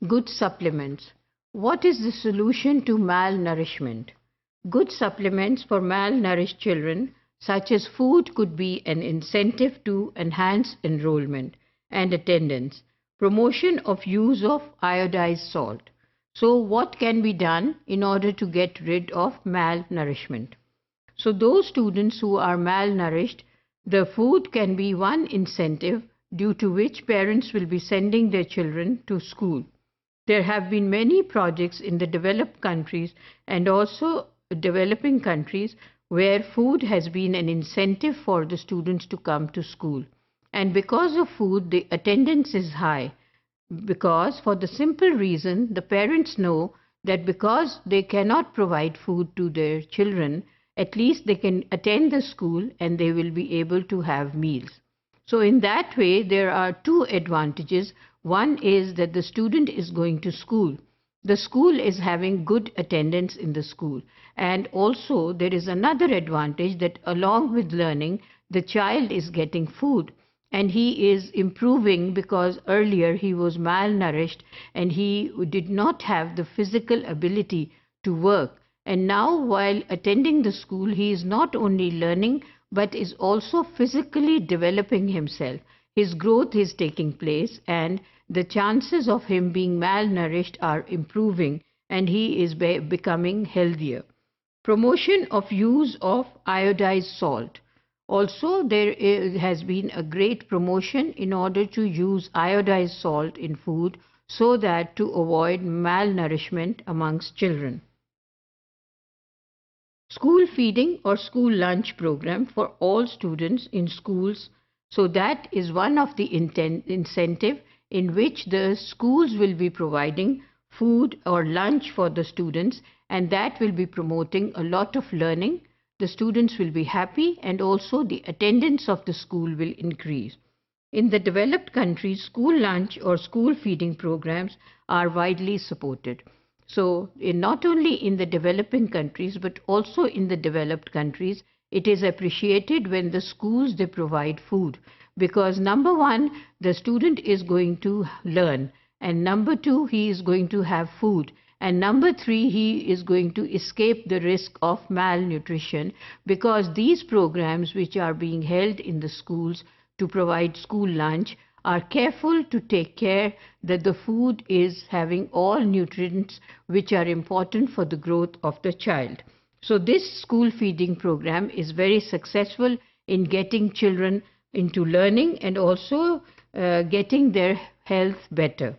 Good supplements. What is the solution to malnourishment? Good supplements for malnourished children, such as food, could be an incentive to enhance enrollment and attendance. Promotion of use of iodized salt. So, what can be done in order to get rid of malnourishment? So, those students who are malnourished, the food can be one incentive due to which parents will be sending their children to school. There have been many projects in the developed countries and also developing countries where food has been an incentive for the students to come to school. And because of food, the attendance is high. Because for the simple reason, the parents know that because they cannot provide food to their children, at least they can attend the school and they will be able to have meals. So in that way, there are two advantages. One is that the student is going to school. The school is having good attendance in the school. And also there is another advantage that along with learning, the child is getting food. And he is improving because earlier he was malnourished and he did not have the physical ability to work. And now while attending the school, he is not only learning but is also physically developing himself. His growth is taking place and the chances of him being malnourished are improving and he is becoming healthier. Promotion of use of iodized salt. Also, there has been a great promotion in order to use iodized salt in food so that to avoid malnourishment amongst children. School feeding or school lunch program for all students in schools. So that is one of the incentive in which the schools will be providing food or lunch for the students, and that will be promoting a lot of learning. The students will be happy and also the attendance of the school will increase. In the developed countries, school lunch or school feeding programs are widely supported. So not only in the developing countries but also in the developed countries, it is appreciated when the schools they provide food, because number one, the student is going to learn, and number two, he is going to have food, and number three, he is going to escape the risk of malnutrition, because these programs which are being held in the schools to provide school lunch are careful to take care that the food is having all nutrients which are important for the growth of the child. So this school feeding program is very successful in getting children into learning and also getting their health better.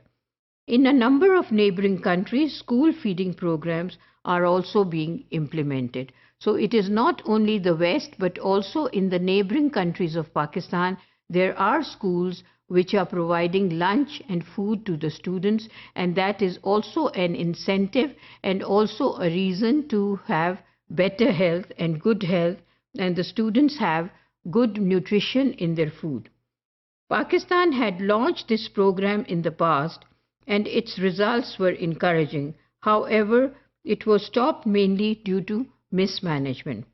In a number of neighboring countries, school feeding programs are also being implemented. So it is not only the West but also in the neighboring countries of Pakistan, there are schools which are providing lunch and food to the students, and that is also an incentive and also a reason to have better health and good health, and the students have good nutrition in their food. Pakistan had launched this program in the past and its results were encouraging. However, it was stopped mainly due to mismanagement.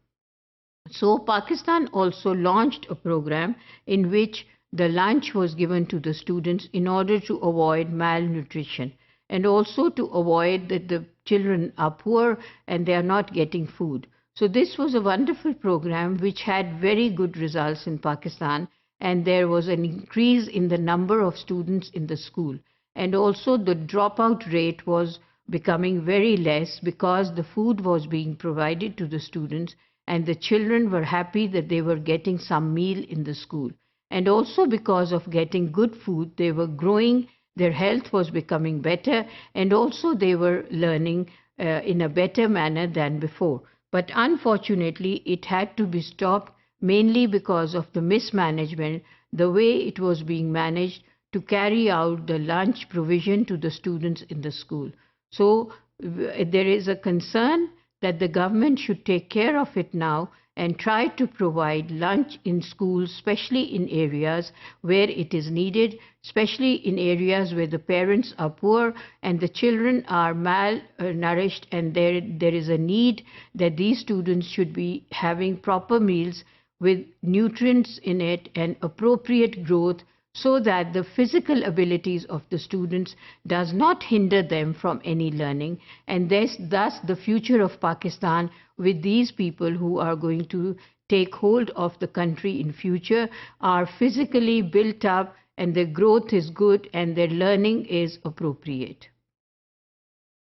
So Pakistan also launched a program in which the lunch was given to the students in order to avoid malnutrition and also to avoid that the children are poor and they are not getting food. So this was a wonderful program which had very good results in Pakistan, and there was an increase in the number of students in the school, and also the dropout rate was becoming very less because the food was being provided to the students and the children were happy that they were getting some meal in the school. And also because of getting good food, they were growing, their health was becoming better, and also they were learning in a better manner than before. But unfortunately, it had to be stopped mainly because of the mismanagement, the way it was being managed to carry out the lunch provision to the students in the school. So there is a concern that the government should take care of it now and try to provide lunch in schools, especially in areas where it is needed, especially in areas where the parents are poor and the children are malnourished, and there is a need that these students should be having proper meals with nutrients in it and appropriate growth so that the physical abilities of the students does not hinder them from any learning, and thus the future of Pakistan with these people who are going to take hold of the country in future are physically built up and their growth is good and their learning is appropriate.